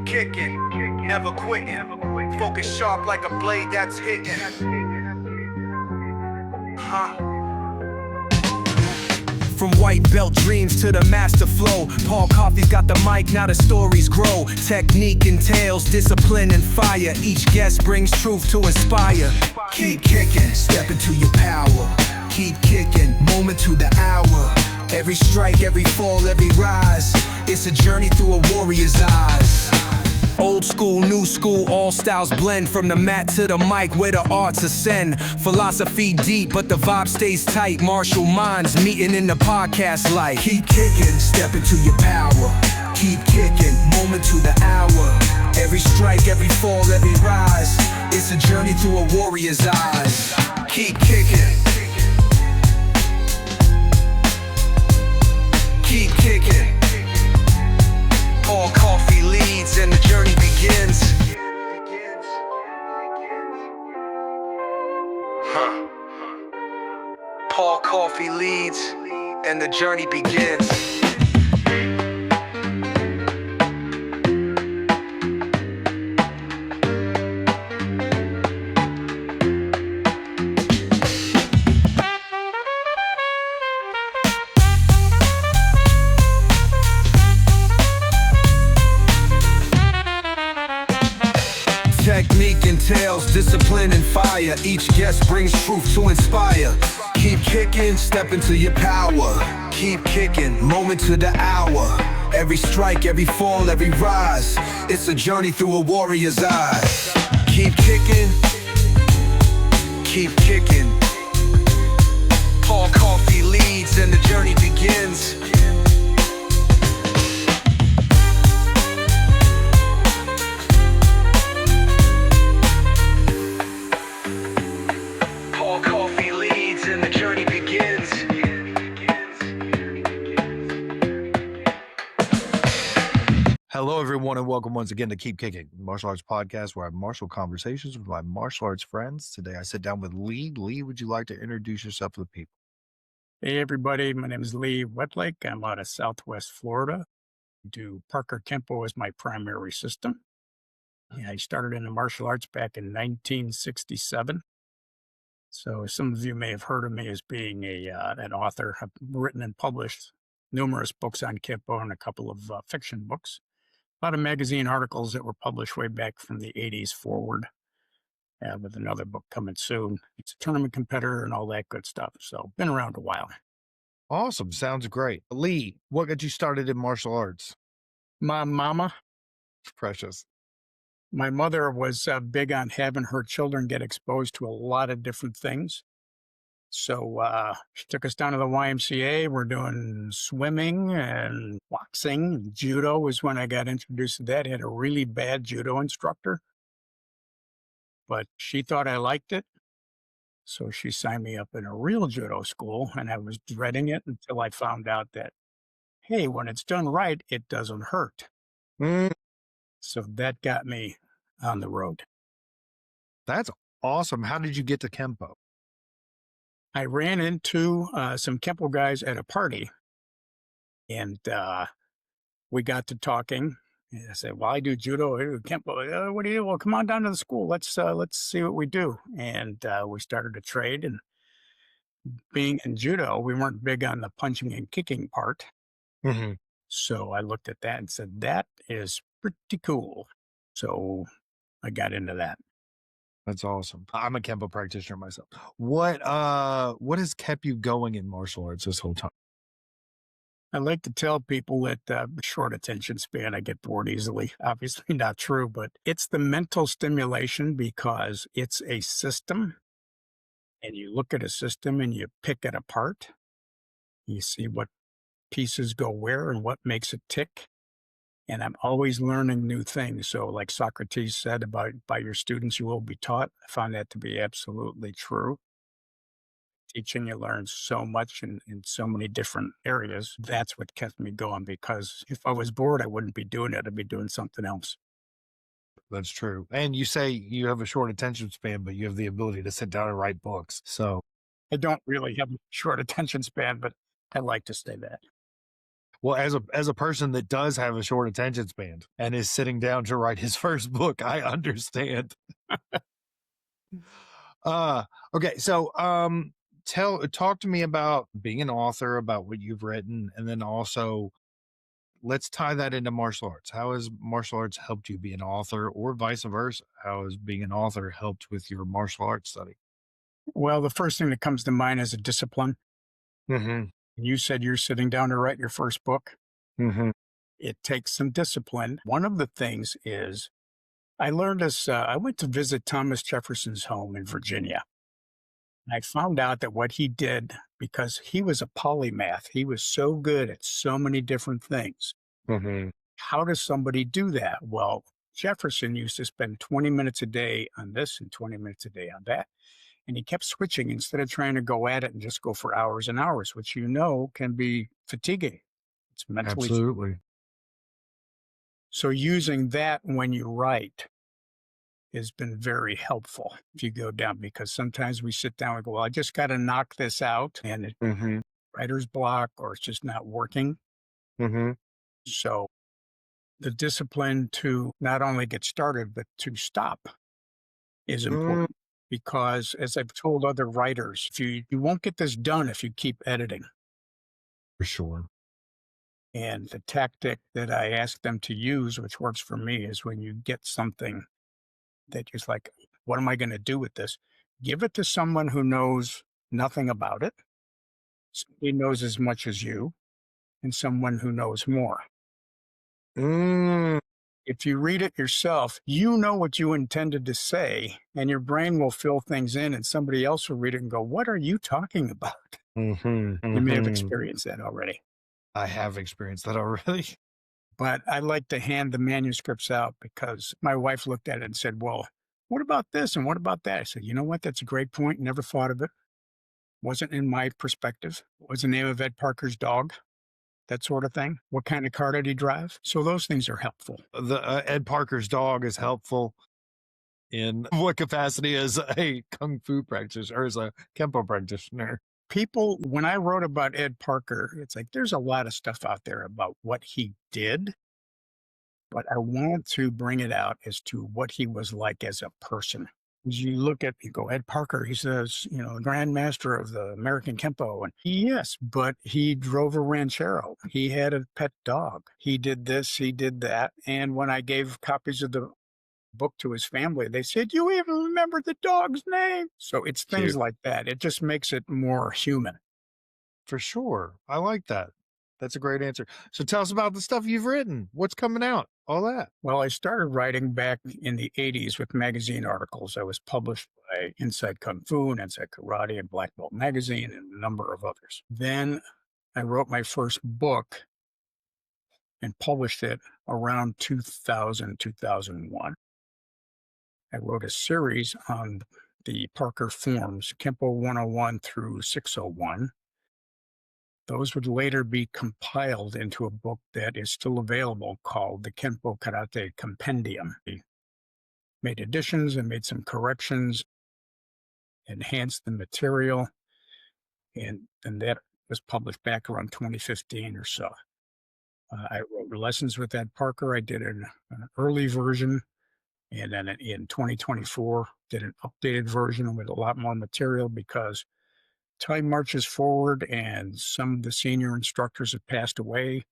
kicking, never quitting. Focus sharp like a blade that's hitting. From white belt dreams to the master flow, Paul Coffey's got the mic, now the stories grow. Technique entails discipline and fire. Each guest brings truth to inspire. Keep kicking, step into your power. Keep kicking, moment to the hour. Every strike, every fall, every rise. It's a journey through a warrior's eyes. Old school, new school, all styles blend. From the mat to the mic, where the arts ascend. Philosophy deep, but the vibe stays tight. Martial minds meeting in the podcast light. Keep kicking, step into your power. Keep kicking, moment to the hour. Every strike, every fall, every rise. It's a journey through a warrior's eyes. Keep kicking. Keep kicking. Paul Coffey leads and the journey begins. Paul Coffey leads and the journey begins. Technique entails discipline and fire. Each guest brings truth to inspire. Keep kicking, step into your power. Keep kicking, moment to the hour. Every strike, every fall, every rise. It's a journey through a warrior's eyes. Keep kicking. Keep kicking. Paul Coffey leads and the journey begins. Hello, everyone, and welcome once again to Keep Kicking, martial arts podcast where I have martial conversations with my martial arts friends. Today, I sit down with Lee. Lee, would you like to introduce yourself to the people? Hey, everybody. My name is Lee Wedlake. I'm out of Southwest Florida. I do Parker Kempo as my primary system. I started in the martial arts back in 1967. So some of you may have heard of me as being an author. I've written and published numerous books on Kempo and a couple of fiction books. A lot of magazine articles that were published way back from the 80s forward, with another book coming soon. It's a tournament competitor and all that good stuff. So been around a while. Awesome. Sounds great. Lee, what got you started in martial arts? My mama, Precious. my mother was big on having her children get exposed to a lot of different things. So she took us down to the YMCA. We're doing swimming and boxing. Judo was when I got introduced to that. I had a really bad judo instructor, but she thought I liked it. So she signed me up in a real judo school, and I was dreading it until I found out that, hey, when it's done right, it doesn't hurt. So that got me on the road. That's awesome. How did you get to Kempo? I ran into some Kempo guys at a party, and we got to talking. And I said, "Well, I do judo, I do Kempo. What do you do? Well, come on down to the school. Let's see what we do." And we started to trade. And being in judo, we weren't big on the punching and kicking part. Mm-hmm. So I looked at that and said, "That is pretty cool." So I got into that. That's awesome. I'm a Kempo practitioner myself. What has kept you going in martial arts this whole time? I like to tell people that short attention span, I get bored easily. Obviously not true, but it's the mental stimulation because it's a system. And you look at a system and you pick it apart. You see what pieces go where and what makes it tick. And I'm always learning new things. So like Socrates said about by your students, you will be taught. I find that to be absolutely true. Teaching, you learn so much in so many different areas. That's what kept me going, because if I was bored, I wouldn't be doing it. I'd be doing something else. That's true. And you say you have a short attention span, but you have the ability to sit down and write books. So I don't really have a short attention span, but I like to say that. Well, as a person that does have a short attention span and is sitting down to write his first book, I understand. Uh, okay, so talk to me about being an author, about what you've written, and then also let's tie that into martial arts. How has martial arts helped you be an author, or vice versa? How has being an author helped with your martial arts study? Well, the first thing that comes to mind is a discipline. Mm-hmm. You said you're sitting down to write your first book. Mm-hmm. It takes some discipline. One of the things is I learned this. I went to visit Thomas Jefferson's home in Virginia. And I found out that what he did, because he was a polymath, he was so good at so many different things. Mm-hmm. How does somebody do that? Well, Jefferson used to spend 20 minutes a day on this and 20 minutes a day on that. And he kept switching instead of trying to go at it and just go for hours and hours, which can be fatiguing. It's mentally. Absolutely. So using that when you write has been very helpful if you go down, because sometimes we sit down and go, well, I just got to knock this out, and it's Mm-hmm. writer's block or it's just not working. Mm-hmm. So the discipline to not only get started, but to stop is important, because as I've told other writers, if you won't get this done if you keep editing. For sure. And the tactic that I ask them to use, which works for me, is when you get something that you're like, what am I going to do with this? Give it to someone who knows nothing about it. Somebody knows as much as you, and someone who knows more. Mm. If you read it yourself, you know what you intended to say, and your brain will fill things in, and somebody else will read it and go, what are you talking about? Mm-hmm. You may have Mm-hmm. experienced that already. I have experienced that already. But I like to hand the manuscripts out, because my wife looked at it and said, well, what about this and what about that? I said, you know what? That's a great point. Never thought of it. Wasn't in my perspective. What was the name of Ed Parker's dog? That sort of thing. What kind of car did he drive? So those things are helpful. The Ed Parker's dog is helpful in what capacity as a kung fu practitioner or as a Kempo practitioner? People, when I wrote about Ed Parker, it's like there's a lot of stuff out there about what he did, but I wanted to bring it out as to what he was like as a person. As you go, Ed Parker, he says, Grandmaster of the American Kempo. And yes, but he drove a ranchero. He had a pet dog. He did this, he did that. And when I gave copies of the book to his family, they said, you even remember the dog's name. So it's things Cute. like that. It just makes it more human. For sure. I like that. That's a great answer. So tell us about the stuff you've written. What's coming out? All that. Well, I started writing back in the 80s with magazine articles. I was published by Inside Kung Fu and Inside Karate and Black Belt Magazine and a number of others. Then I wrote my first book and published it around 2000, 2001. I wrote a series on the Parker forms, Kempo 101 through 601. Those would later be compiled into a book that is still available called the Kempo Karate Compendium. I made additions and made some corrections, enhanced the material, and that was published back around 2015 or so. I wrote lessons with Ed Parker. I did an early version, and then in 2024, did an updated version with a lot more material, because time marches forward and some of the senior instructors have passed away.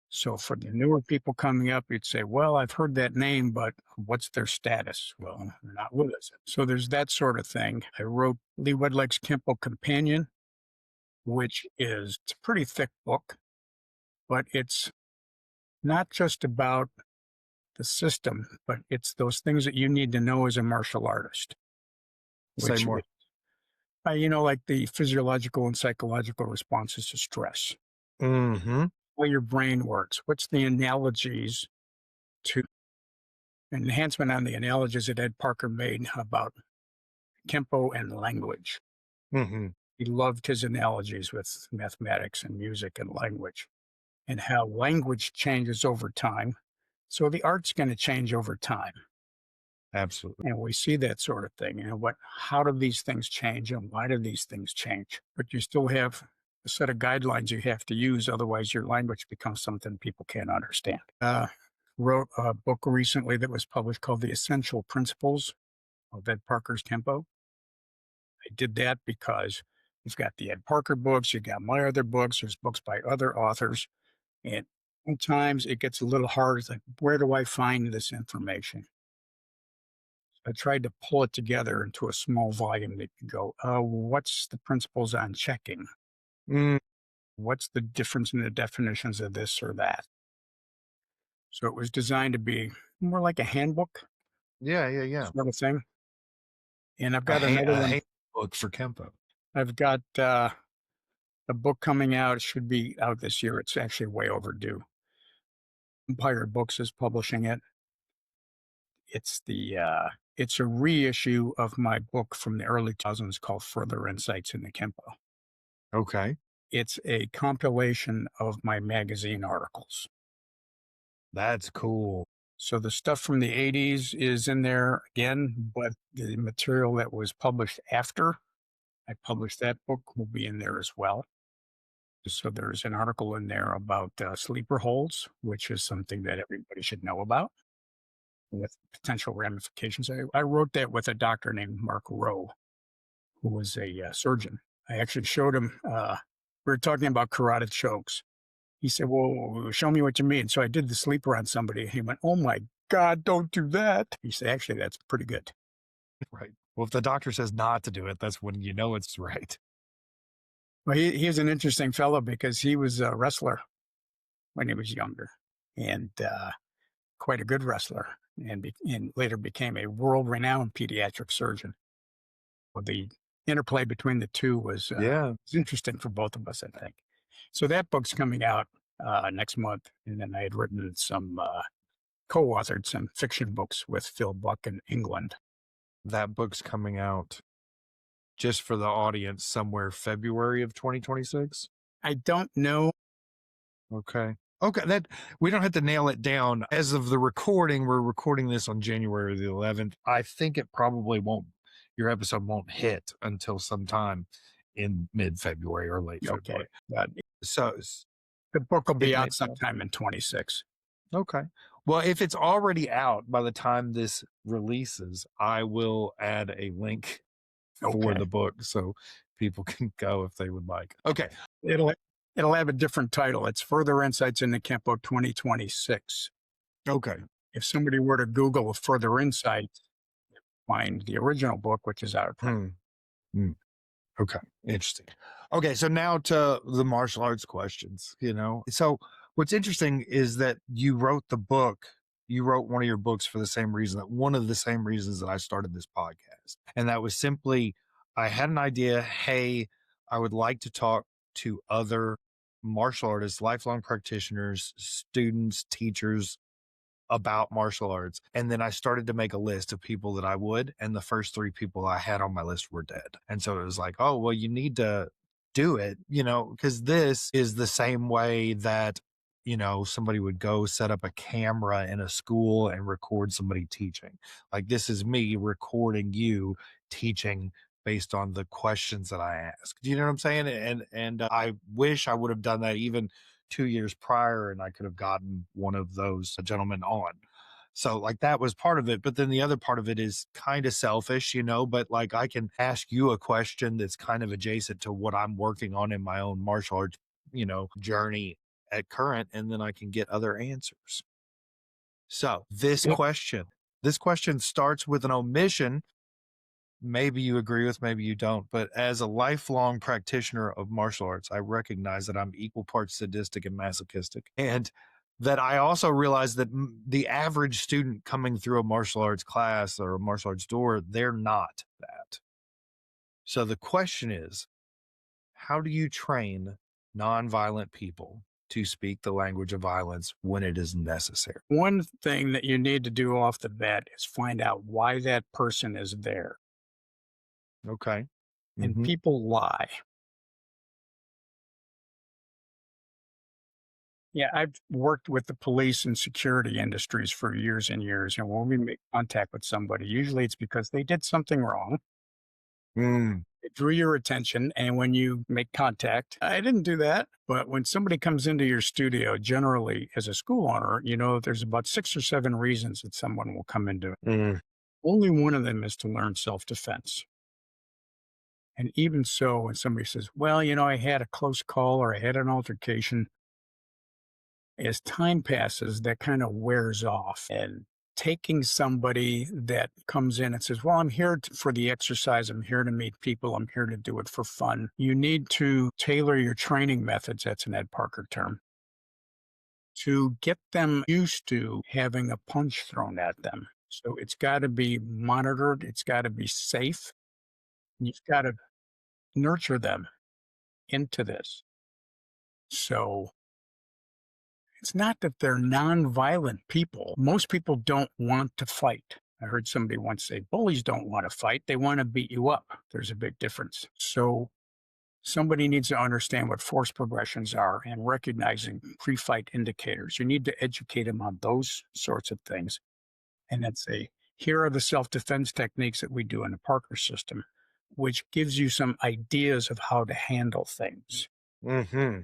So for the newer people coming up, you'd say, well, I've heard that name, but what's their status? Well, they're not with us. So there's that sort of thing. I wrote Lee Wedlake's Kempo Companion, which it's a pretty thick book, but it's not just about the system, but it's those things that you need to know as a martial artist. Say more. Like the physiological and psychological responses to stress. Mm-hmm. How your brain works. What's the analogies to enhancement on the analogies that Ed Parker made about Kempo and language. Mm-hmm. He loved his analogies with mathematics and music and language, and how language changes over time. So the art's going to change over time. Absolutely. And we see that sort of thing. How do these things change and why do these things change? But you still have a set of guidelines you have to use. Otherwise, your language becomes something people can't understand. Wrote a book recently that was published called The Essential Principles of Ed Parker's Kempo. I did that because you've got the Ed Parker books, you got my other books, there's books by other authors, and sometimes it gets a little hard. It's like, where do I find this information? I tried to pull it together into a small volume that could go, what's the principles on checking? Mm, What's the difference in the definitions of this or that? So it was designed to be more like a handbook yeah. sort of thing. And I've A, got another a one. handbook for Kempo. I've got a book coming out. It should be out this year. It's actually way overdue. Empire Books is publishing it. It's a reissue of my book from the early 2000s called Further Insights into Kempo. Okay. It's a compilation of my magazine articles. That's cool. So the stuff from the 80s is in there again, but the material that was published after I published that book will be in there as well. So there's an article in there about sleeper holds, which is something that everybody should know about with potential ramifications. I wrote that with a doctor named Mark Rowe, who was a surgeon. I actually showed him, we were talking about carotid chokes. He said, well, show me what you mean. So I did the sleeper on somebody. He went, oh my God, don't do that. He said, actually, that's pretty good. Right. Well, if the doctor says not to do it, that's when you know it's right. Well, he's an interesting fellow because he was a wrestler when he was younger and quite a good wrestler and later became a world-renowned pediatric surgeon. Well, the interplay between the two was interesting for both of us, I think. So that book's coming out next month. And then I had written some, co-authored some fiction books with Phil Buck in England. That book's coming out, just for the audience, somewhere February of 2026. I don't know. Okay. That we don't have to nail it down. As of the recording, we're recording this on January the 11th. I think it probably won't, your episode won't hit until sometime in mid-February or late February. So The book will be out sometime in 26. Okay. Well, if it's already out by the time this releases, I will add a link for the book so people can go if they would like. Okay. It'll have a different title. It's Further Insights into Kempo 2026. Okay. If somebody were to Google Further Insights, find the original book, which is out. Okay. Interesting. Okay. So now to the martial arts questions, So what's interesting is that you wrote one of your books for one of the same reasons that I started this podcast. And that was simply, I had an idea. Hey, I would like to talk to other martial artists, lifelong practitioners, students, teachers about martial arts. And then I started to make a list of people that I would, and the first 3 people I had on my list were dead. And so it was like, oh, well, you need to do it, because this is the same way that, somebody would go set up a camera in a school and record somebody teaching. Like, this is me recording you teaching based on the questions that I ask. Do you know what I'm saying? And I wish I would have done that even 2 years prior, and I could have gotten one of those gentlemen on. So like that was part of it. But then the other part of it is kind of selfish, but like I can ask you a question that's kind of adjacent to what I'm working on in my own martial arts, journey at current, and then I can get other answers. So this question starts with an omission. Maybe you agree with, maybe you don't, but as a lifelong practitioner of martial arts, I recognize that I'm equal parts sadistic and masochistic. And that I also realize that the average student coming through a martial arts class or a martial arts door, they're not that. So the question is, how do you train nonviolent people to speak the language of violence when it is necessary? One thing that you need to do off the bat is find out why that person is there. Okay. And people lie. Yeah, I've worked with the police and security industries for years and years. And when we make contact with somebody, usually it's because they did something wrong. They It drew your attention. And when you make contact, I didn't do that. But when somebody comes into your studio, generally as a school owner, you know, there's about 6 or 7 reasons that someone will come into it. Mm. Only one of them is to learn self-defense. And even so, when somebody says, well, you know, I had a close call or I had an altercation, as time passes, that kind of wears off. And taking somebody that comes in and says, well, I'm here for the exercise, I'm here to meet people, I'm here to do it for fun. You need to tailor your training methods, that's an Ed Parker term, to get them used to having a punch thrown at them. So it's got to be monitored, it's got to be safe. You've got to nurture them into this. So it's not that they're nonviolent people. Most people don't want to fight. I heard somebody once say, bullies don't want to fight. They want to beat you up. There's a big difference. So somebody needs to understand what force progressions are and recognizing pre-fight indicators. You need to educate them on those sorts of things. And then say, here are the self-defense techniques that we do in the Parker system, which gives you some ideas of how to handle things. Mm-hmm.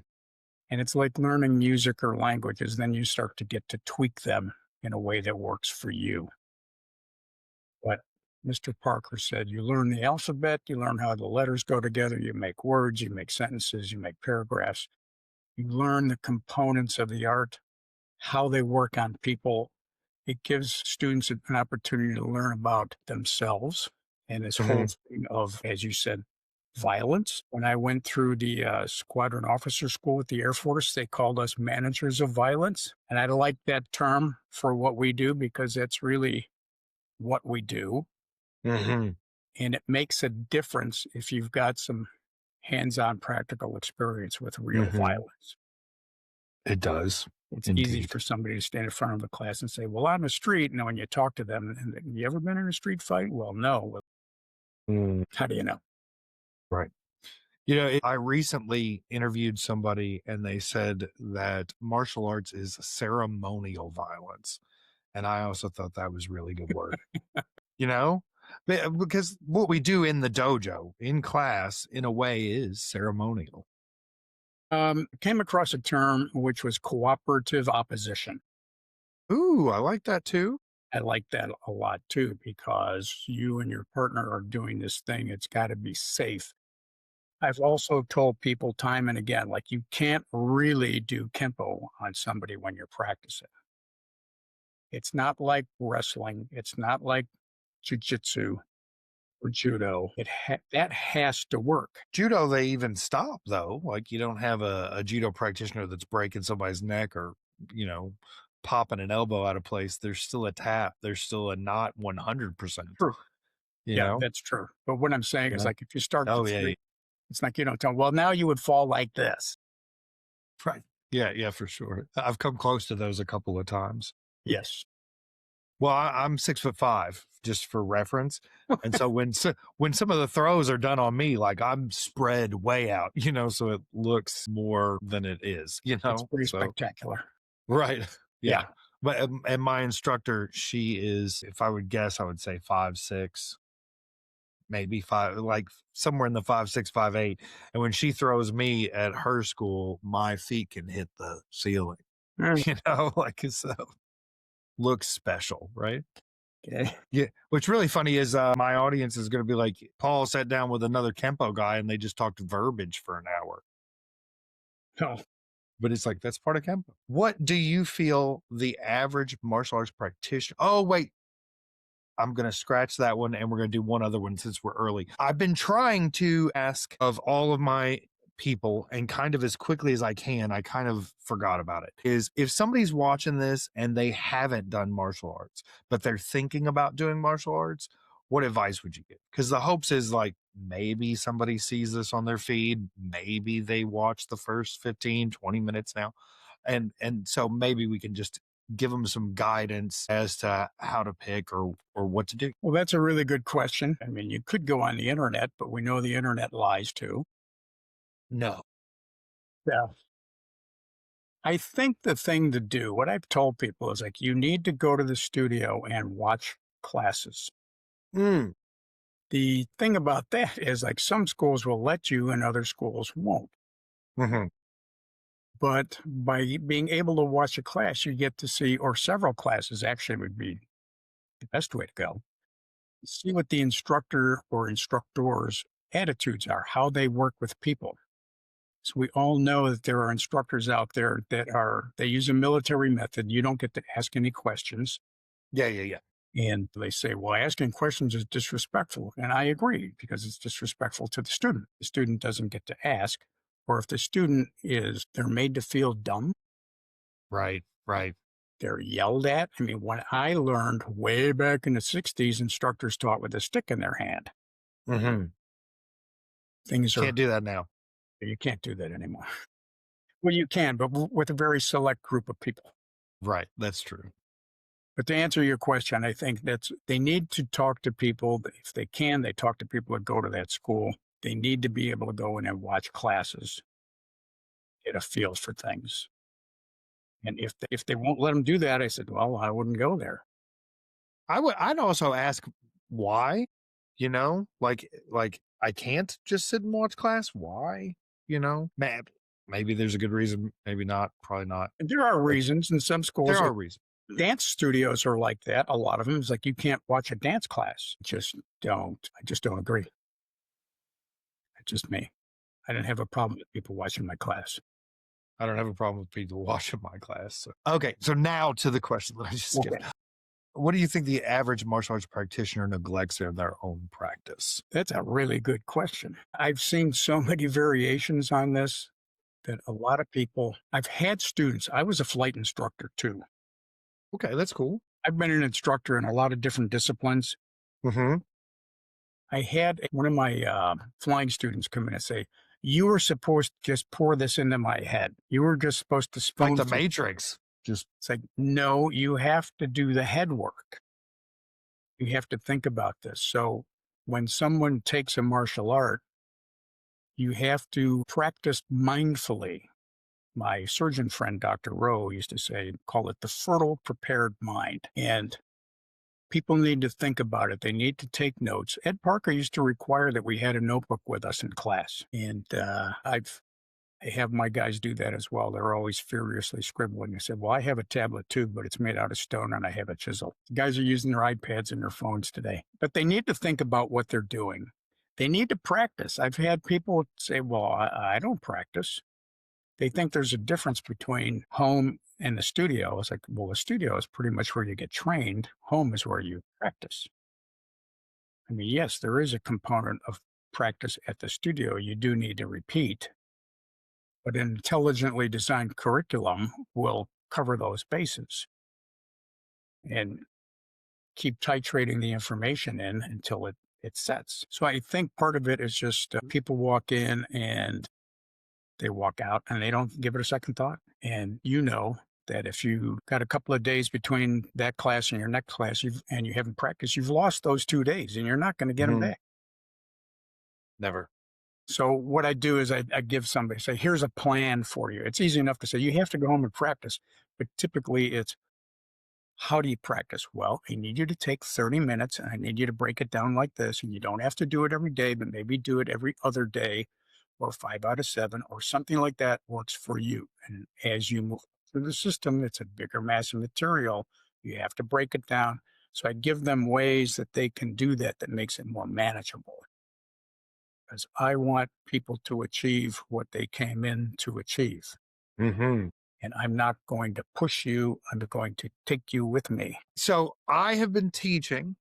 And it's like learning music or languages. Then you start to get to tweak them in a way that works for you. But Mr. Parker said, you learn the alphabet, you learn how the letters go together, you make words, you make sentences, you make paragraphs. You learn the components of the art, how they work on people. It gives students an opportunity to learn about themselves and this whole thing of, as you said, violence. When I went through the squadron officer school at the Air Force, they called us managers of violence. And I like that term for what we do because that's really what we do. Mm-hmm. And it makes a difference if you've got some hands-on practical experience with real violence. It does. It's Indeed. easy for somebody to stand in front of the class and say, well, on the street, and when you talk to them, you ever been in a street fight? Well, no. How do you know? Right. You know, I recently interviewed somebody and they said that martial arts is ceremonial violence. And I also thought that was really good word, you know, because what we do in the dojo, in class, in a way, is ceremonial. Came across a term which was cooperative opposition. Ooh, I like that too. I like that a lot too, because you and your partner are doing this thing. It's got to be safe. I've also told people time and again, like you can't really do Kempo on somebody when you're practicing. It's not like wrestling. It's not like jujitsu or judo. That has to work. Judo, they even stop though. Like you don't have a judo practitioner that's breaking somebody's neck or, you know, popping an elbow out of place. There's still a tap. There's still a not 100%. True. You Yeah, know? that's true. But what I'm saying is like if you start Oh, the yeah, three, it's like you don't tell, well, now you would fall like this. right. Yeah, for sure. I've come close to those a couple of times. Yes. Well, I'm 6'5", just for reference, and so when some of the throws are done on me, like I'm spread way out, you know, so it looks more than it is, you know. It's pretty So spectacular. right, Yeah. But and my instructor, she is, if I would guess, I would say 5'6", maybe five, like somewhere in the 5'6", 5'8", and when she throws me at her school, my feet can hit the ceiling, you know, like it's looks special, right? Okay. Yeah. What's really funny is my audience is going to be like, Paul sat down with another Kempo guy and they just talked verbiage for an hour. Oh, But it's like, that's part of Kempo. What do you feel the average martial arts practitioner? Oh, wait. I'm going to scratch that one and we're going to do one other one since we're early. I've been trying to ask of all of my people and kind of as quickly as I can, I kind of forgot about it, is if somebody's watching this and they haven't done martial arts, but they're thinking about doing martial arts, what advice would you give? Because the hopes is like maybe somebody sees this on their feed, maybe they watch the first 15, 20 minutes now. And so maybe we can just give them some guidance as to how to pick or what to do. well, that's a really good question. I mean, you could go on the internet, but we know the internet lies too. No. Yeah. I think the thing to do, what I've told people is like, you need to go to the studio and watch classes. Mm. The thing about that is like some schools will let you and other schools won't. Hmm. But by being able to watch a class, you get to see, or several classes actually would be the best way to go, see what the instructor or instructors' attitudes are, how they work with people. So we all know that there are instructors out there that they use a military method. You don't get to ask any questions. Yeah, yeah, yeah. And they say, well, asking questions is disrespectful. And I agree because it's disrespectful to the student. The student doesn't get to ask. Or if the student they're made to feel dumb, Right, right. they're yelled at. I mean, when I learned way back in the 60s, instructors taught with a stick in their hand. Hmm. Things are, Can't do that now. you can't do that anymore. Well, you can, but with a very select group of people. Right, that's true. But to answer your question, I think they need to talk to people. If they can, they talk to people that go to that school. They need to be able to go in and watch classes, get a feel for things. And if they won't let them do that, I said, well, I wouldn't go there. I'd also ask why, like I can't just sit and watch class. Why? Maybe there's a good reason, maybe not, probably not. And there are reasons in some schools. There are reasons. Dance studios are like that. A lot of them is like you can't watch a dance class. I just don't agree. It's just me. I didn't have a problem with people watching my class. I don't have a problem with people watching my class. Okay, so now to the question that I just skipped. Okay. What do you think the average martial arts practitioner neglects in their own practice? That's a really good question. I've seen so many variations on this that a lot of people, I've had students, I was a flight instructor too. Okay, that's cool. I've been an instructor in a lot of different disciplines. Mm-hmm. I had one of my flying students come in and say, you were supposed to just pour this into my head. You were just supposed to spoon Like the feed." Matrix. It's like, no, you have to do the head work. You have to think about this. So when someone takes a martial art, you have to practice mindfully. My surgeon friend, Dr. Rowe, used to say, call it the fertile, prepared mind. And people need to think about it. They need to take notes. Ed Parker used to require that we had a notebook with us in class. And I have my guys do that as well. They're always furiously scribbling. I said, well, I have a tablet too, but it's made out of stone and I have a chisel. Guys are using their iPads and their phones today, but they need to think about what they're doing. They need to practice. I've had people say, well, I don't practice. They think there's a difference between home and the studio. It's like, well, the studio is pretty much where you get trained. Home is where you practice. I mean, yes, there is a component of practice at the studio. You do need to repeat. But an intelligently designed curriculum will cover those bases and keep titrating the information in until it sets. So I think part of it is just people walk in and they walk out and they don't give it a second thought. And you know that if you got a couple of days between that class and your next class and you haven't practiced, you've lost those 2 days and you're not going to get them back. Never. So what I do is I give somebody, say, here's a plan for you. It's easy enough to say, you have to go home and practice. But typically it's, how do you practice? Well, I need you to take 30 minutes and I need you to break it down like this. And you don't have to do it every day, but maybe do it every other day or 5 out of 7 or something like that works for you. And as you move through the system, it's a bigger mass of material. You have to break it down. So I give them ways that they can do that makes it more manageable. Because I want people to achieve what they came in to achieve. Mm-hmm. And I'm not going to push you. I'm going to take you with me. So I have been teaching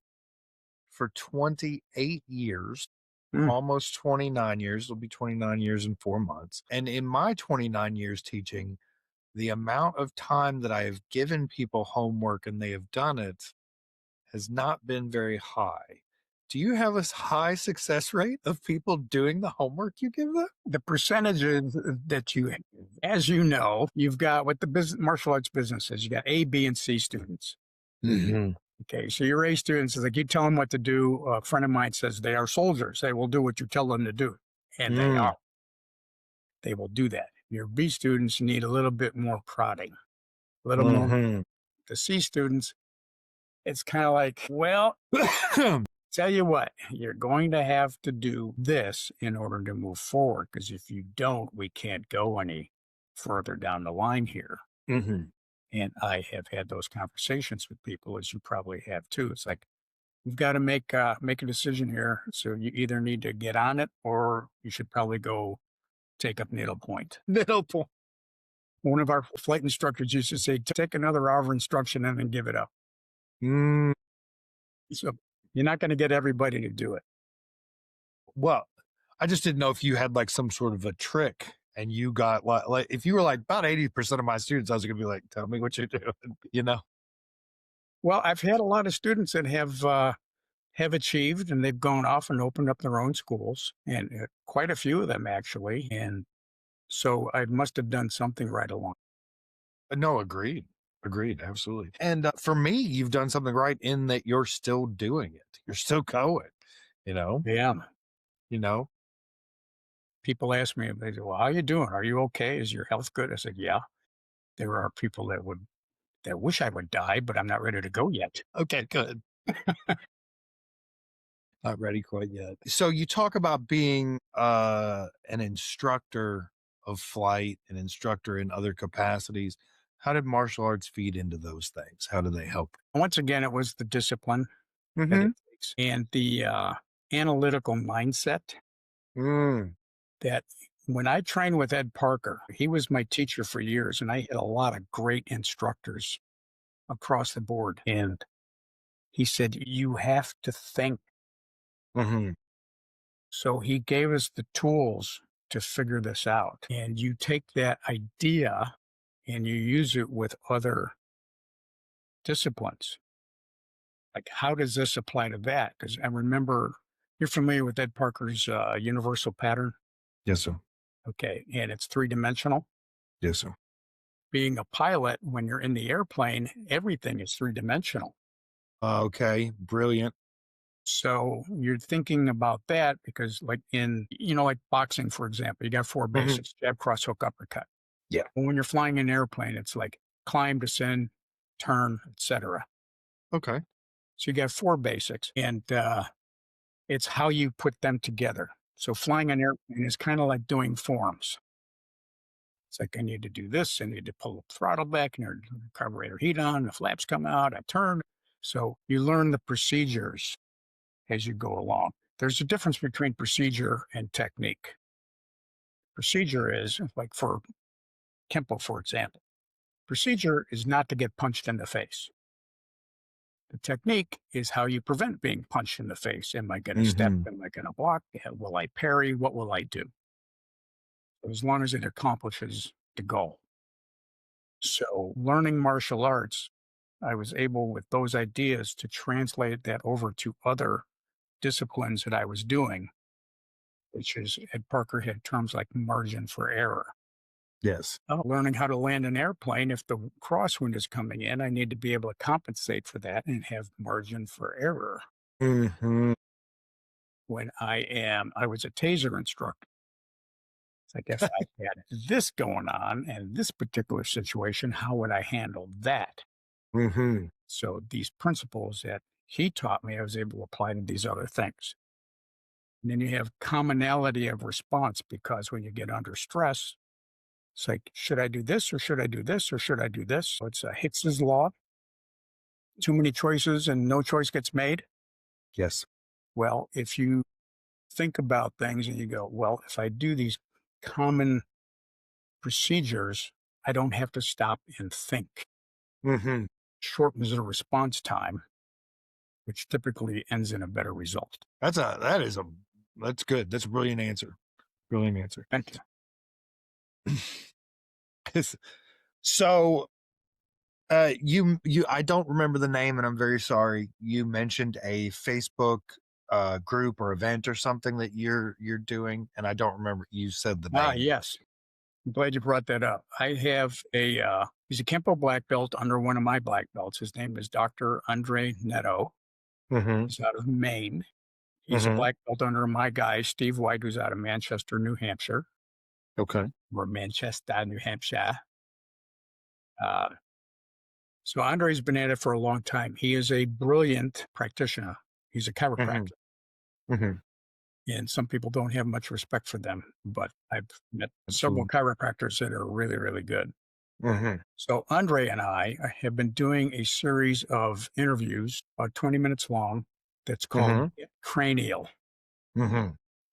for 28 years, almost 29 years. It'll be 29 years in 4 months. And in my 29 years teaching, the amount of time that I have given people homework and they have done it has not been very high. Do you have a high success rate of people doing the homework you give them? The percentages that as you know, you've got what the martial arts business is. You got A, B, and C students. Mm-hmm. Okay, so your A students is like you tell them what to do. A friend of mine says they are soldiers. They will do what you tell them to do. And they are. They will do that. Your B students need a little bit more prodding. A little more. The C students, it's kind of like, well, Tell you what, you're going to have to do this in order to move forward. Because if you don't, we can't go any further down the line here. Mm-hmm. And I have had those conversations with people, as you probably have too. It's like, you've got to make a decision here. So you either need to get on it, or you should probably go take up needlepoint. Middle point. One of our flight instructors used to say, take another hour of instruction and then give it up. Mm, So you're not going to get everybody to do it. well, I just didn't know if you had like some sort of a trick, and you got like if you were like about 80% of my students, I was gonna be like, tell me what you're doing, you know? Well, I've had a lot of students that have achieved, and they've gone off and opened up their own schools, and quite a few of them actually. And so I must have done something right along. No, agreed. Agreed, absolutely. And for me, you've done something right in that you're still doing it. You're still going, you know, Yeah. you know. People ask me, they say, well, how you doing? Are you okay? Is your health good? I said, yeah. There are people that wish I would die, but I'm not ready to go yet. Okay, good. Not ready quite yet. So you talk about being an instructor of flight, an instructor in other capacities. How did martial arts feed into those things? How do they help? Once again, it was the discipline that Mm-hmm. it takes and the analytical mindset Mm, that when I trained with Ed Parker, he was my teacher for years, and I had a lot of great instructors across the board. And he said, you have to think. mm-hmm. So he gave us the tools to figure this out. And you take that idea and you use it with other disciplines. Like, how does this apply to that? Because I remember, you're familiar with Ed Parker's universal pattern. Yes, sir. Okay. And it's 3-dimensional. Yes, sir. Being a pilot, when you're in the airplane, everything is 3-dimensional. Okay, brilliant. So you're thinking about that because, like like boxing, for example, you got 4 basics: jab, cross, hook, uppercut. Yeah. But when you're flying an airplane, it's like climb, descend, turn, etc. Okay. So you got 4 basics, and it's how you put them together. So flying an airplane is kind of like doing forms. It's like, I need to do this. I need to pull the throttle back, and the carburetor heat on, the flaps come out, I turn. So you learn the procedures as you go along. There's a difference between procedure and technique. Procedure is like for Kempo, for example. Procedure is not to get punched in the face. The technique is how you prevent being punched in the face. Am I going to step? Mhm. Am I going to block? Will I parry? What will I do? As long as it accomplishes the goal. So learning martial arts, I was able with those ideas to translate that over to other disciplines that I was doing, which is Ed Parker had terms like margin for error. Yes. Learning how to land an airplane, if the crosswind is coming in, I need to be able to compensate for that and have margin for error. Mm-hmm. When I was a taser instructor. It's like, if I had this going on and this particular situation, how would I handle that? Mm-hmm. So these principles that he taught me, I was able to apply to these other things. And then you have commonality of response, because when you get under stress, it's like, should I do this, or should I do this, or should I do this? So it's a Hicks's law. Too many choices and no choice gets made. Yes. Well, if you think about things and you go, well, if I do these common procedures, I don't have to stop and think. Mm-hmm. Shortens the response time, which typically ends in a better result. That's good. That's a brilliant answer. Brilliant answer. Thank you. So I don't remember the name, and I'm very sorry. You mentioned a Facebook group or event or something that you're doing, and I don't remember. You said the name. Yes. I'm glad you brought that up. I have he's a Kempo black belt under one of my black belts. His name is Dr. Andre Neto. Mm-hmm. He's out of Maine. He's a black belt under my guy, Steve White, who's out of Manchester, New Hampshire. Okay. Or Manchester, New Hampshire. So Andre's been at it for a long time. He is a brilliant practitioner. He's a chiropractor. hmm And some people don't have much respect for them, but I've met several Absolutely. chiropractors that are really, really good. hmm So Andre and I have been doing a series of interviews, about 20 minutes long, that's called hmm Cranial, hmm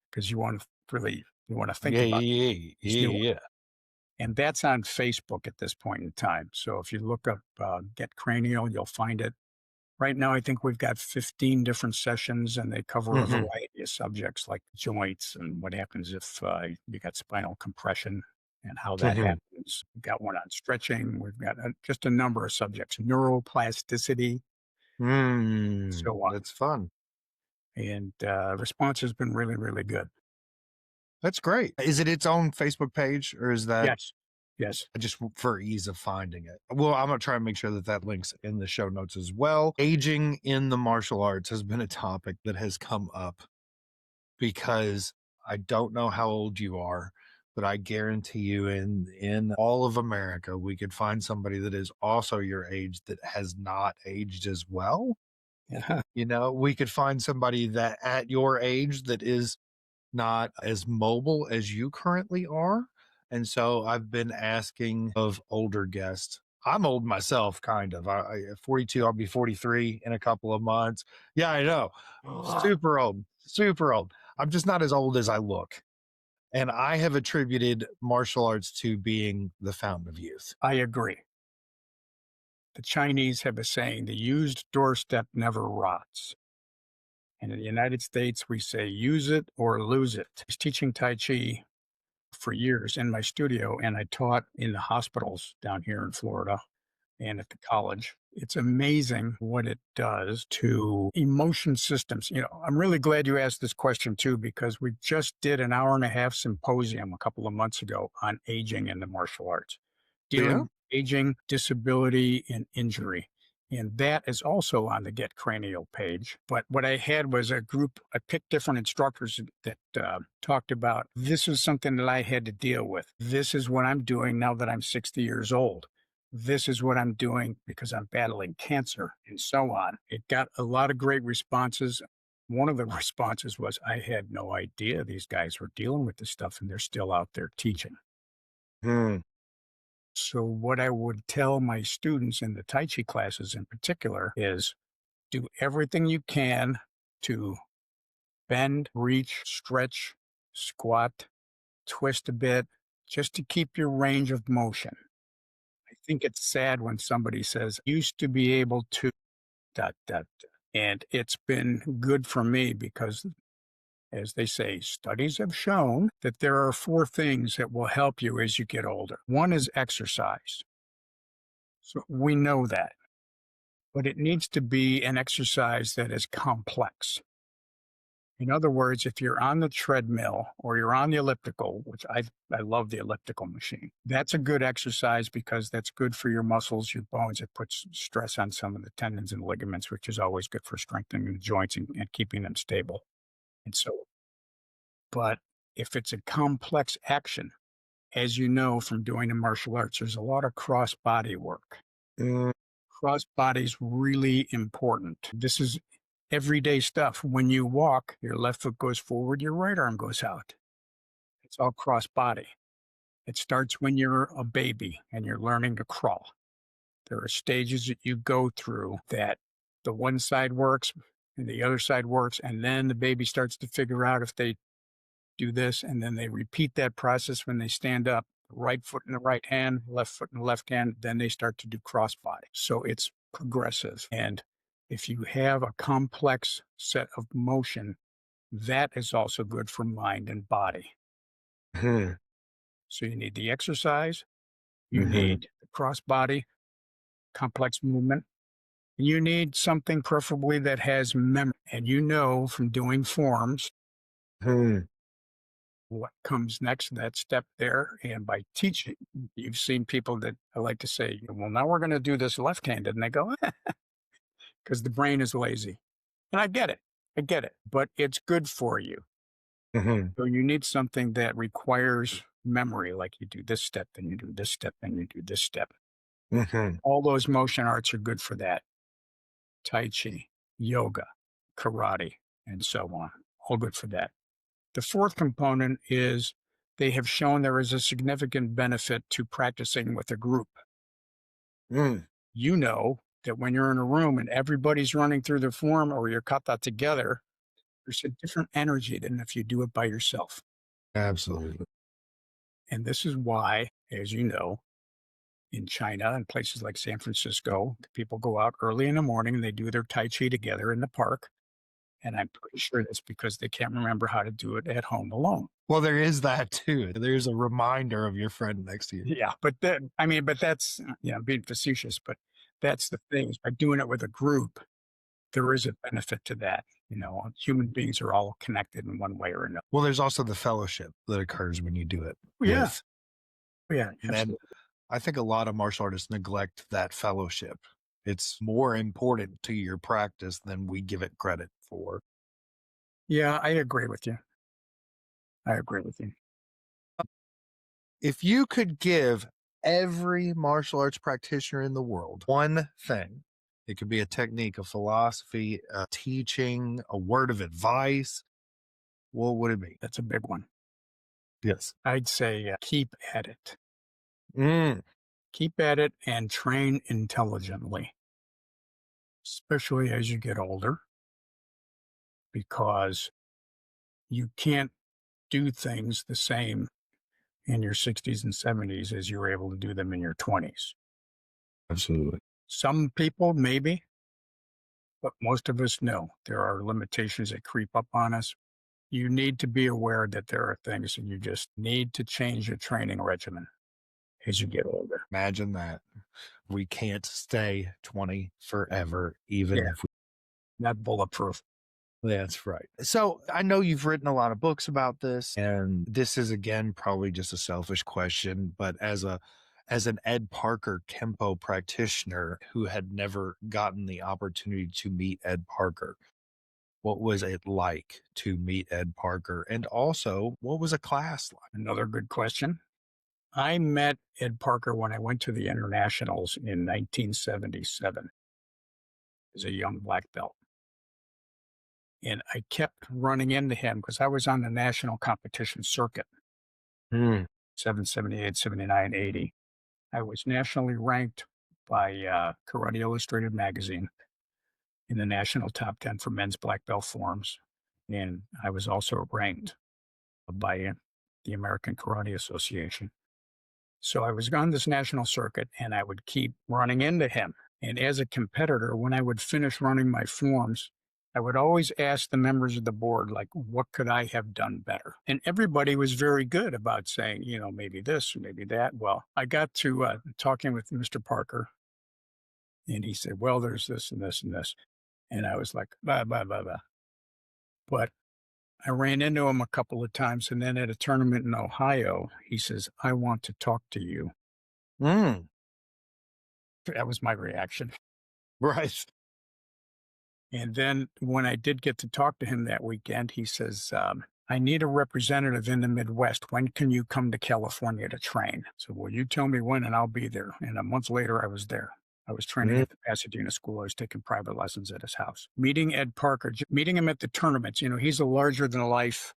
because you want to think Yeah, about yeah, yeah, these new yeah, ones. yeah. And that's on Facebook at this point in time. So if you look up Get Cranial, you'll find it. Right now, I think we've got 15 different sessions, and they cover a hmm variety of subjects like joints and what happens if you got spinal compression and how that hmm happens. We've got one on stretching. We've got just a number of subjects, neuroplasticity, so on. That's fun. And response has been really, really good. That's great. Is it its own Facebook page, or is that Yes. Yes. just for ease of finding it? Well, I'm gonna try and make sure that that links in the show notes as well. Aging in the martial arts has been a topic that has come up because I don't know how old you are, but I guarantee you in all of America, we could find somebody that is also your age that has not aged as well. Yeah. You know, we could find somebody that at your age that is not as mobile as you currently are. And so I've been asking of older guests. I'm old myself, kind of. At 42, I'll be 43 in a couple of months. Yeah, I know. Super old, super old. I'm just not as old as I look. And I have attributed martial arts to being the fountain of youth. I agree. The Chinese have a saying, the used doorstep never rots. And in the United States, we say use it or lose it. I was teaching Tai Chi for years in my studio, and I taught in the hospitals down here in Florida and at the college. It's amazing what it does to emotion systems. I'm really glad you asked this question too, because we just did an hour and a half symposium a couple of months ago on aging in the martial arts, dealing Yeah. with aging, disability, and injury. And that is also on the Get Cranial page. But what I had was a group, I picked different instructors that talked about this is something that I had to deal with. This is what I'm doing now that I'm 60 years old. This is what I'm doing because I'm battling cancer, and so on. It got a lot of great responses. One of the responses was, I had no idea these guys were dealing with this stuff, and they're still out there teaching. Hmm. So what I would tell my students in the Tai Chi classes in particular is do everything you can to bend, reach, stretch, squat, twist a bit, just to keep your range of motion. I think it's sad when somebody says, used to be able to dot, dot, dot. And it's been good for me because, as they say, studies have shown that there are 4 things that will help you as you get older. One is exercise. So we know that, but it needs to be an exercise that is complex. In other words, if you're on the treadmill or you're on the elliptical, which I love the elliptical machine, that's a good exercise because that's good for your muscles, your bones. It puts stress on some of the tendons and ligaments, which is always good for strengthening the joints and keeping them stable. And so, but if it's a complex action, as you know from doing the martial arts, there's a lot of cross body work. Mm, Cross body's really important. This is everyday stuff. When you walk, your left foot goes forward, your right arm goes out. It's all cross body. It starts when you're a baby and you're learning to crawl. There are stages that you go through that the one side works and the other side works, and then the baby starts to figure out if they do this, and then they repeat that process when they stand up. Right foot in the right hand, left foot in the left hand, then they start to do cross body. So it's progressive. And if you have a complex set of motion, that is also good for mind and body. hmm, So you need the exercise, you hmm, need the cross body, complex movement, and you need something preferably that has memory. And you know from doing forms hmm. what comes next, that step there. And by teaching, you've seen people that I like to say, well, now we're going to do this left-handed. And they go, because the brain is lazy. And I get it. I get it. But it's good for you. hmm So you need something that requires memory, like you do this step, then you do this step, then you do this step. hmm All those motion arts are good for that. Tai Chi, yoga, karate, and so on. All good for that. The fourth component is they have shown there is a significant benefit to practicing with a group. You know that when you're in a room and everybody's running through the form or you're kata together, there's a different energy than if you do it by yourself. Absolutely. And this is why, as you know, in China and places like San Francisco, people go out early in the morning and they do their Tai Chi together in the park. And I'm pretty sure that's because they can't remember how to do it at home alone. Well, there is that too. There's a reminder of your friend next to you. Yeah, but that's, I'm being facetious, but that's the thing is by doing it with a group, there is a benefit to that. Human beings are all connected in one way or another. Well, there's also the fellowship that occurs when you do it. Yeah. with- Yeah, And absolutely. I think a lot of martial artists neglect that fellowship. It's more important to your practice than we give it credit for. Yeah, I agree with you. If you could give every martial arts practitioner in the world one thing, it could be a technique, a philosophy, a teaching, a word of advice, what would it be? That's a big one. Yes. I'd say keep at it. Mm. Keep at it and train intelligently, especially as you get older, because you can't do things the same in your 60s and 70s as you were able to do them in your 20s. Absolutely. Some people, maybe, but most of us know there are limitations that creep up on us. You need to be aware that there are things and you just need to change your training regimen as you get older. Imagine that. We can't stay 20 forever, even Yeah. if we. Not bulletproof. That's right. So I know you've written a lot of books about this, and this is again probably just a selfish question, but as an Ed Parker Kempo practitioner who had never gotten the opportunity to meet Ed Parker, what was it like to meet Ed Parker? And also, what was a class like? Another good question. I met Ed Parker when I went to the internationals in 1977 as a young black belt. And I kept running into him because I was on the national competition circuit, 78, 79, 80. I was nationally ranked by Karate Illustrated magazine in the national top 10 for men's black belt forms. And I was also ranked by the American Karate Association. So I was on this national circuit and I would keep running into him. And as a competitor, when I would finish running my forms, I would always ask the members of the board, like, what could I have done better? And everybody was very good about saying, maybe this or maybe that. Well, I got to talking with Mr. Parker and he said, well, there's this and this and this. And I was like, blah, blah, blah, blah. But I ran into him a couple of times. And then at a tournament in Ohio, he says, I want to talk to you. That was my reaction. Right. And then when I did get to talk to him that weekend, he says, I need a representative in the Midwest. When can you come to California to train? So, well, you tell me when and I'll be there. And a month later, I was there. I was training at the Pasadena school. I was taking private lessons at his house. Meeting Ed Parker, meeting him at the tournaments. He's a larger than life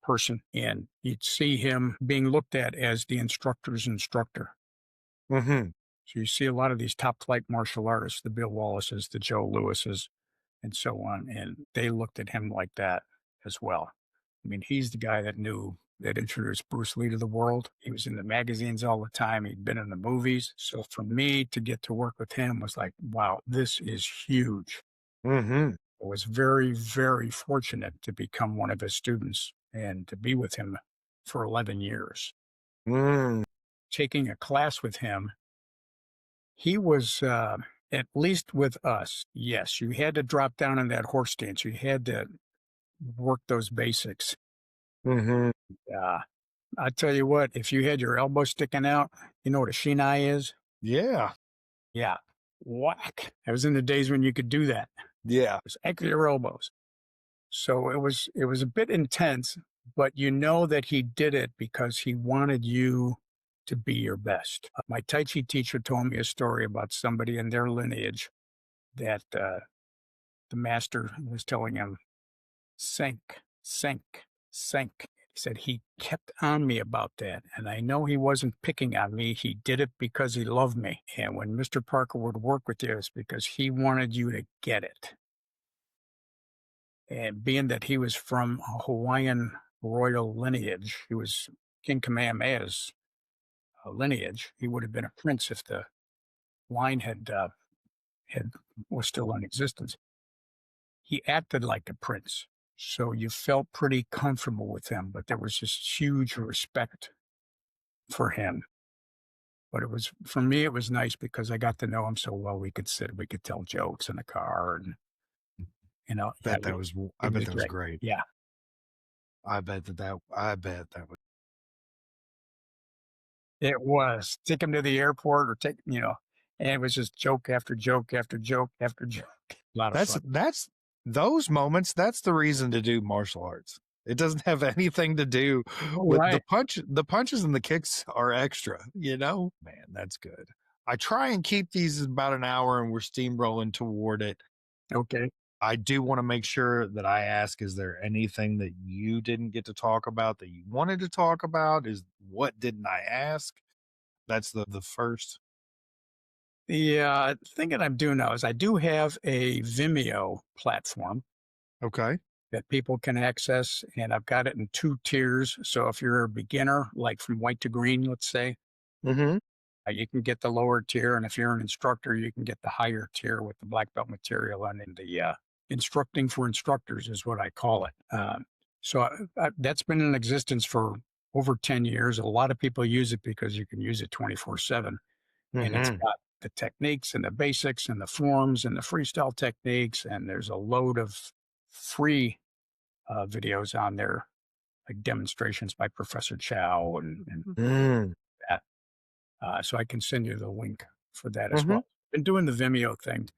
person. And you'd see him being looked at as the instructor's instructor. Mm-hmm. So you see a lot of these top flight martial artists, the Bill Wallaces, the Joe Lewises, and so on. And they looked at him like that as well. I mean, he's the guy that introduced Bruce Lee to the world. He was in the magazines all the time. He'd been in the movies. So for me to get to work with him was like, wow, this is huge. Mm-hmm. I was very, very fortunate to become one of his students and to be with him for 11 years. Taking a class with him, he was, at least with us, yes, you had to drop down in that horse stance. You had to work those basics. Mm-hmm. I tell you what, if you had your elbow sticking out, you know what a shinai is? Yeah. Yeah. Whack. That was in the days when you could do that. Yeah. It was anchor your elbows. So it was a bit intense, but you know that he did it because he wanted you to be your best. My Tai Chi teacher told me a story about somebody in their lineage that the master was telling him, sink, sink, sink. He said he kept on me about that. And I know he wasn't picking on me. He did it because he loved me. And when Mr. Parker would work with you, it's because he wanted you to get it. And being that he was from a Hawaiian royal lineage, he was King Kamehameha's lineage. He would have been a prince if the line was still in existence. He acted like a prince, so you felt pretty comfortable with him. But there was this huge respect for him. But it was, for me, it was nice because I got to know him so well. We could tell jokes in the car, and I bet that was great. Yeah. I bet that was. It was. Take him to the airport or and it was just joke after joke after joke after joke. A lot of fun. That's those moments. That's the reason to do martial arts. It doesn't have anything to do with Right. the punches and the kicks are extra, Man, that's good. I try and keep these about an hour and we're steamrolling toward it. Okay. I do want to make sure that I ask, is there anything that you didn't get to talk about that you wanted to talk about? What didn't I ask? That's the first. The thing that I'm doing now is I do have a Vimeo platform Okay. that people can access, and I've got it in 2 tiers. So if you're a beginner, like from white to green, let's say, Mm-hmm. you can get the lower tier, and if you're an instructor, you can get the higher tier with the black belt material. And then the instructing for instructors is what I call it. That's been in existence for over 10 years. A lot of people use it because you can use it 24/7, and it's got the techniques and the basics and the forms and the freestyle techniques, and there's a load of free videos on there, like demonstrations by Professor Chow and that. So I can send you the link for that as well. Been doing the Vimeo thing.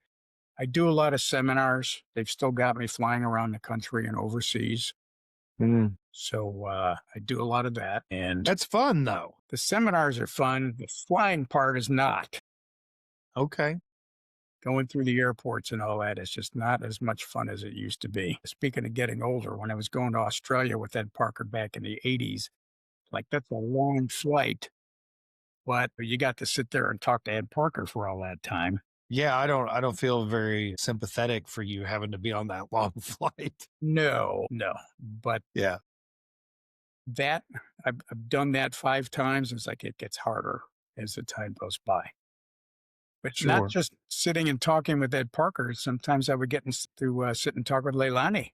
I do a lot of seminars. They've still got me flying around the country and overseas. So I do a lot of that. And That's fun, though. the seminars are fun. The flying part is not. Okay. Going through the airports and all that is just not as much fun as it used to be. Speaking of getting older, when I was going to Australia with Ed Parker back in the 80s, like that's a long flight, but you got to sit there and talk to Ed Parker for all that time. Yeah, I don't feel very sympathetic for you having to be on that long flight. No, but Yeah. that I've done that 5 times. It's like it gets harder as the time goes by. But Sure. not just sitting and talking with Ed Parker. Sometimes I would get to sit and talk with Leilani,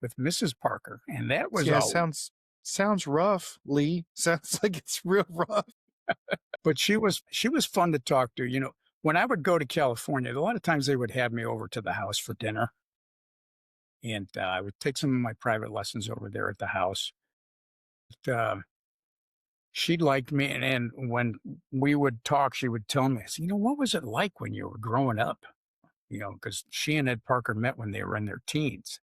with Mrs. Parker, and that was sounds rough, Lee. Sounds like it's real rough. But she was fun to talk to. When I would go to California, a lot of times they would have me over to the house for dinner, and I would take some of my private lessons over there at the house. But, she liked me, and when we would talk, she would tell me, I said, what was it like when you were growing up? Because she and Ed Parker met when they were in their teens.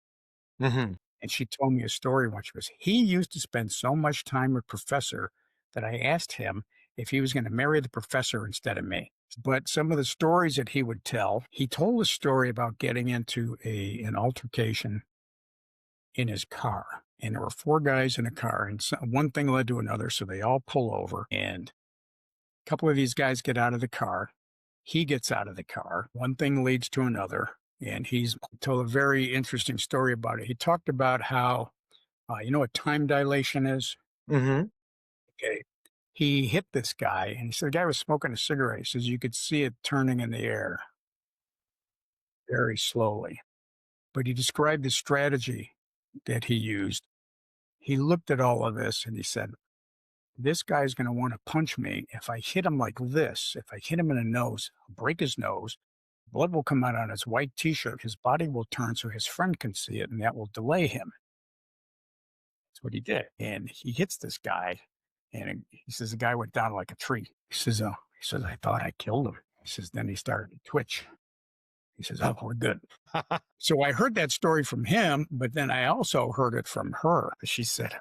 Mm-hmm. And she told me a story once. She goes, he used to spend so much time with Professor that I asked him if he was going to marry the professor instead of me. But some of the stories that he would tell, he told a story about getting into an altercation in his car. And there were 4 guys in a car, and one thing led to another. So they all pull over, and a couple of these guys get out of the car. He gets out of the car. One thing leads to another. And he's told a very interesting story about it. He talked about how, what time dilation is? Mm-hmm. Okay. He hit this guy, and he said the guy was smoking a cigarette. He says you could see it turning in the air very slowly. But he described the strategy that he used. He looked at all of this, and he said, this guy's going to want to punch me. If I hit him like this, if I hit him in the nose, I'll break his nose. Blood will come out on his white T-shirt. His body will turn so his friend can see it, and that will delay him. That's what he did. And he hits this guy, and he says the guy went down like a tree. He says, I thought I killed him. He says, then he started to twitch. He says, oh, we're good. So I heard that story from him, but then I also heard it from her. She said,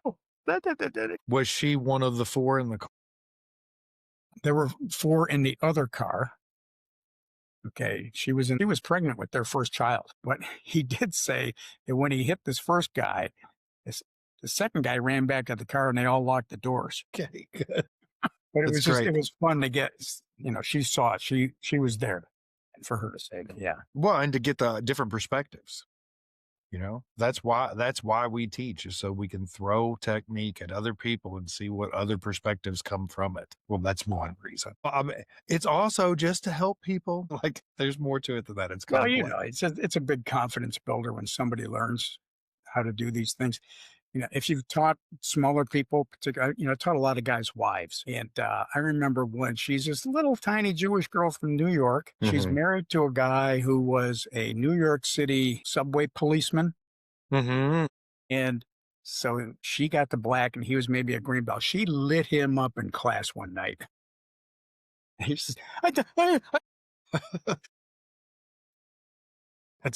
Was she one of the 4 in the car? There were 4 in the other car. Okay, she was pregnant with their first child, but he did say that when he hit this first guy, this the second guy ran back to the car and they all locked the doors. Okay, good. But That's it great. was fun to get, she saw it. She was there. And for her to say that, yeah. Well, and to get the different perspectives. That's why we teach, is so we can throw technique at other people and see what other perspectives come from it. Well, that's one reason. It's also just to help people. Like, there's more to it than that. It's Well, complex. it's a big confidence builder when somebody learns how to do these things. If you've taught smaller people, particularly, taught a lot of guys' wives. And I remember when she's this little tiny Jewish girl from New York. She's Mhm. married to a guy who was a New York City subway policeman. Mm-hmm. And so she got the black and he was maybe a green belt. She lit him up in class one night. He says, That's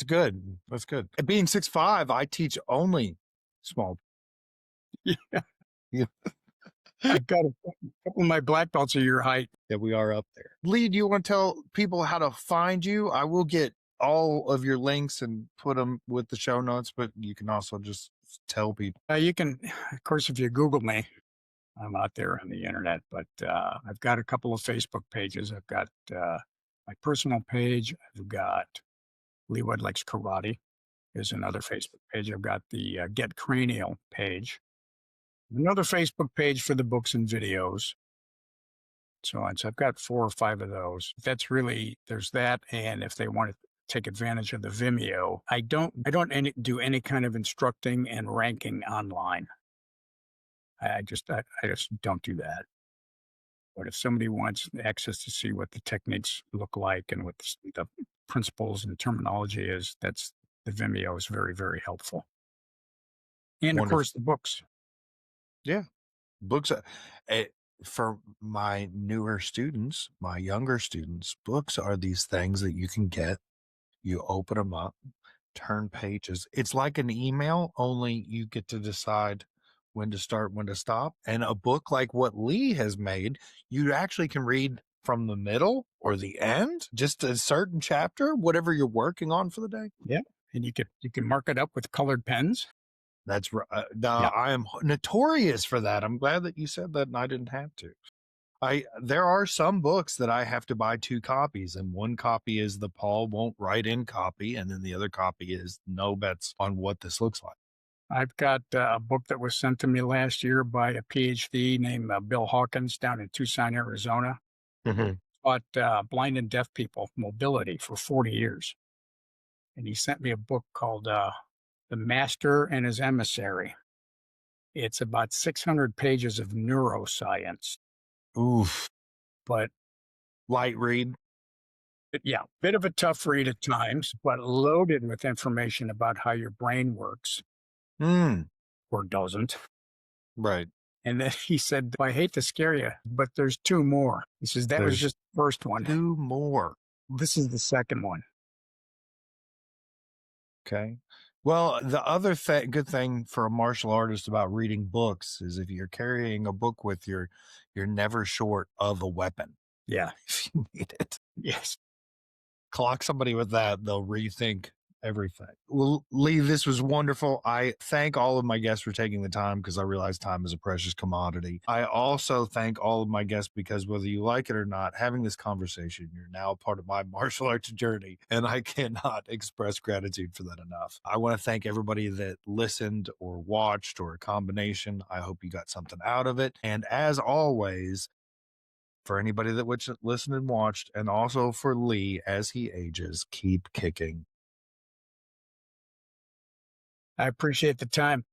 good. That's good. And being 6'5", I teach only small. yeah, Yeah. I've got a couple of my black belts are your height. Yeah, we are up there. Lee, do you want to tell people how to find you? I will get all of your links and put them with the show notes, but you can also just tell people. You can, of course, if you Google me, I'm out there on the internet, but I've got a couple of Facebook pages. I've got my personal page. I've got Lee Wedlake's Karate is another Facebook page. I've got the Get Cranial page, another Facebook page for the books and videos, so on. So I've got 4 or 5 of those. There's that, and if they want to take advantage of the Vimeo, I don't do any kind of instructing and ranking online. I just don't do that. But if somebody wants access to see what the techniques look like and what the principles and terminology is, the Vimeo is very, very helpful. And of Wonderful. course, the books. Yeah. Books for my newer students, my younger students, books are these things that you can get. You open them up, turn pages. It's like an email, only you get to decide when to start, when to stop. And a book like what Lee has made, you actually can read from the middle or the end, just a certain chapter, whatever you're working on for the day. Yeah. And you can mark it up with colored pens. That's right. Yeah. I am notorious for that. I'm glad that you said that and I didn't have to. There are some books that I have to buy 2 copies, and one copy is the Paul won't write in copy, and then the other copy is no bets on what this looks like. I've got a book that was sent to me last year by a PhD named Bill Hawkins down in Tucson, Arizona. Mm-hmm. Taught blind and deaf people mobility for 40 years. And he sent me a book called The Master and His Emissary. It's about 600 pages of neuroscience. Oof. But Light read. yeah, bit of a tough read at times, but loaded with information about how your brain works or doesn't. Right. And then he said, I hate to scare you, but there's 2 more. He says, that was There's just the first one. 2 more. This is the second one. Okay. Well, the other good thing for a martial artist about reading books is if you're carrying a book with you, you're never short of a weapon. Yeah. If you need it. Yes. Clock somebody with that, they'll rethink everything. Well, Lee, this was wonderful. I thank all of my guests for taking the time because I realize time is a precious commodity. I also thank all of my guests because whether you like it or not, having this conversation, you're now a part of my martial arts journey, and I cannot express gratitude for that enough. I want to thank everybody that listened or watched or a combination. I hope you got something out of it. And as always, for anybody that listened and watched, and also for Lee as he ages, keep kicking. I appreciate the time.